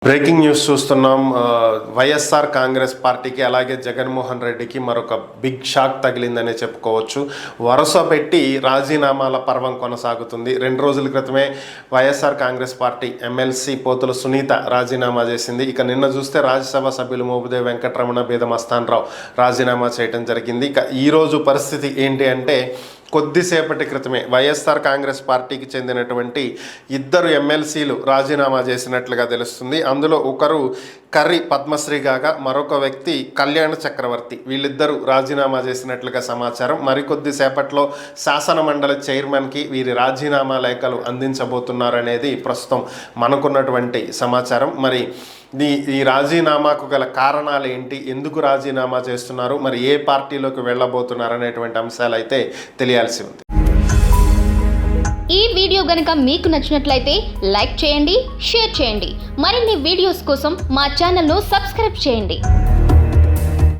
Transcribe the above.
Breaking news చూస్తున్నాం. వైఎస్ఆర్ కాంగ్రెస్ పార్టీకి అలాగే జగన్మోహన్ రెడ్డికి మరొక బిగ్ షాక్ తగిలిందనే చెప్పుకోవచ్చు. వరుస పెట్టి రాజీనామాల పర్వం కొనసాగుతుంది. 2 రోజుల క్రితమే వైఎస్ఆర్ కాంగ్రెస్ పార్టీ ఎమ్మెల్సీ పోతుల సునీత రాజీనామా చేసింది. ఇక నిన్న చూస్తే రాజ్యసభ సభ్యులు మోపిదేవి వెంకటరమణ, బీద మస్తానరావు రాజీనామా చేయడం జరిగింది. ఇక ఈరోజు పరిస్థితి ఏంటి అంటే, కొద్దిసేపటి క్రితమే వైఎస్ఆర్ కాంగ్రెస్ పార్టీకి చెందినటువంటి 2 ఎమ్మెల్సీలు రాజీనామా చేసినట్లుగా తెలుస్తుంది. అందులో ఒకరు కర్రి పద్మశ్రీ కాగా మరొక వ్యక్తి కళ్యాణ చక్రవర్తి. వీళ్ళిద్దరూ రాజీనామా చేసినట్లుగా సమాచారం. మరికొద్ది సేపట్లో శాసన మండలి చైర్మన్కి వీరి రాజీనామా లేఖలు అందించబోతున్నారనేది ప్రస్తుతం మనకున్నటువంటి సమాచారం. మరి ఈ రాజీనామాకు గల కారణాలు ఏంటి, ఎందుకు రాజీనామా చేస్తున్నారు, మరి ఏ పార్టీలోకి వెళ్ళబోతున్నారు అనేటువంటి అంశాలు అయితే తెలియాల్సి ఉంది. ఈ వీడియో గనుక మీకు నచ్చినట్లయితే లైక్ చేయండి, షేర్ చేయండి. మరిన్ని వీడియోస్ కోసం మా ఛానల్ను సబ్స్క్రైబ్ చేయండి.